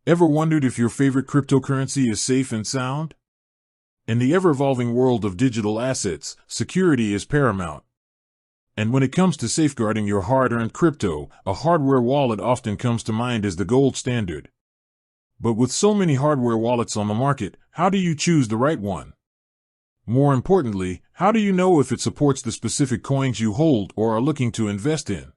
Ever wondered if your favorite cryptocurrency is safe and sound? In the ever-evolving world of digital assets, security is paramount. And when it comes to safeguarding your hard-earned crypto, a hardware wallet often comes to mind as the gold standard. But with so many hardware wallets on the market, how do you choose the right one? More importantly, how do you know if it supports the specific coins you hold or are looking to invest in?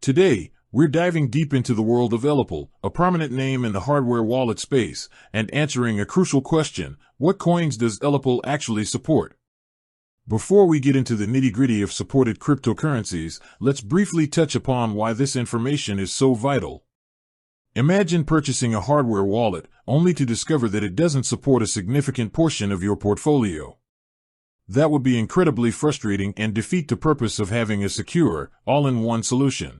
Today, we're diving deep into the world of ELLIPAL, a prominent name in the hardware wallet space, and answering a crucial question: what coins does ELLIPAL actually support? Before we get into the nitty-gritty of supported cryptocurrencies, let's briefly touch upon why this information is so vital. Imagine purchasing a hardware wallet, only to discover that it doesn't support a significant portion of your portfolio. That would be incredibly frustrating and defeat the purpose of having a secure, all-in-one solution.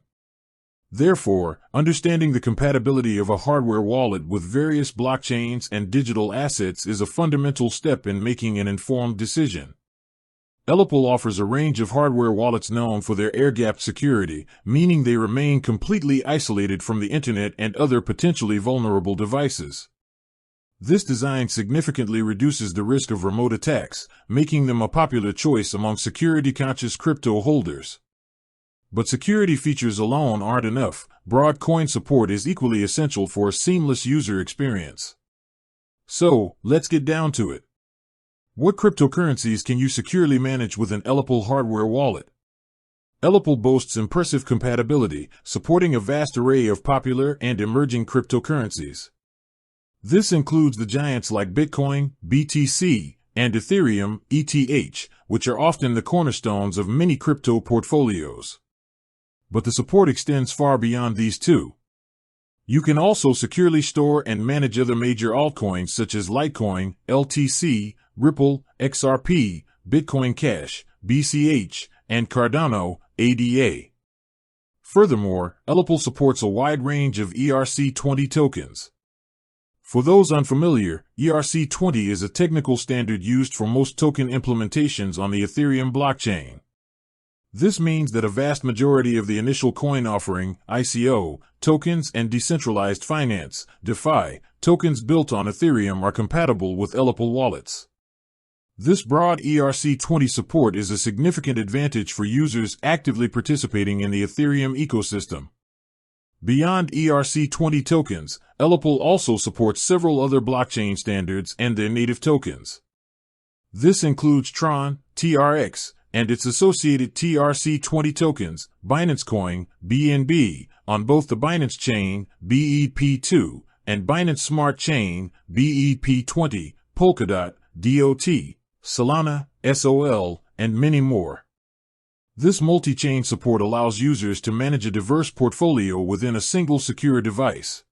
Therefore, understanding the compatibility of a hardware wallet with various blockchains and digital assets is a fundamental step in making an informed decision. ELLIPAL offers a range of hardware wallets known for their air-gapped security, meaning they remain completely isolated from the internet and other potentially vulnerable devices. This design significantly reduces the risk of remote attacks, making them a popular choice among security-conscious crypto holders. But security features alone aren't enough. Broad coin support is equally essential for a seamless user experience. So, let's get down to it. What cryptocurrencies can you securely manage with an ELLIPAL hardware wallet? ELLIPAL boasts impressive compatibility, supporting a vast array of popular and emerging cryptocurrencies. This includes the giants like Bitcoin, BTC, and Ethereum, ETH, which are often the cornerstones of many crypto portfolios. But the support extends far beyond these two. You can also securely store and manage other major altcoins such as Litecoin, LTC, Ripple, XRP, Bitcoin Cash, BCH, and Cardano, ADA. Furthermore, ELLIPAL supports a wide range of ERC20 tokens. For those unfamiliar, ERC20 is a technical standard used for most token implementations on the Ethereum blockchain. This means that a vast majority of the initial coin offering, ICO, tokens and decentralized finance, DeFi, tokens built on Ethereum are compatible with ELLIPAL wallets. This broad ERC20 support is a significant advantage for users actively participating in the Ethereum ecosystem. Beyond ERC20 tokens, ELLIPAL also supports several other blockchain standards and their native tokens. This includes Tron, TRX, and its associated TRC20 tokens, Binance Coin, BNB, on both the Binance Chain, BEP2, and Binance Smart Chain, BEP20, Polkadot, DOT, Solana, SOL, and many more. This multi-chain support allows users to manage a diverse portfolio within a single secure device.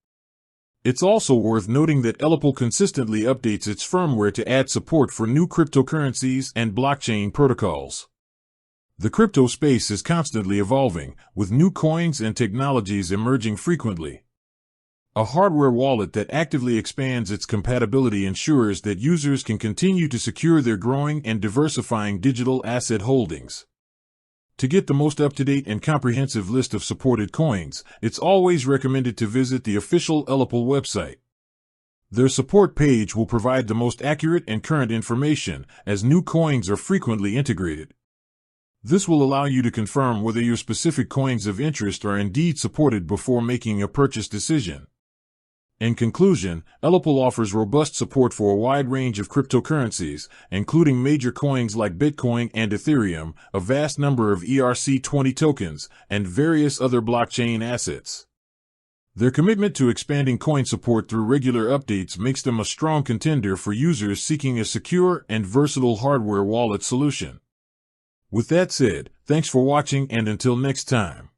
It's also worth noting that ELLIPAL consistently updates its firmware to add support for new cryptocurrencies and blockchain protocols. The crypto space is constantly evolving, with new coins and technologies emerging frequently. A hardware wallet that actively expands its compatibility ensures that users can continue to secure their growing and diversifying digital asset holdings. To get the most up-to-date and comprehensive list of supported coins, it's always recommended to visit the official ELLIPAL website. Their support page will provide the most accurate and current information, as new coins are frequently integrated. This will allow you to confirm whether your specific coins of interest are indeed supported before making a purchase decision. In conclusion, ELLIPAL offers robust support for a wide range of cryptocurrencies, including major coins like Bitcoin and Ethereum, a vast number of ERC20 tokens, and various other blockchain assets. Their commitment to expanding coin support through regular updates makes them a strong contender for users seeking a secure and versatile hardware wallet solution. With that said, thanks for watching, and until next time.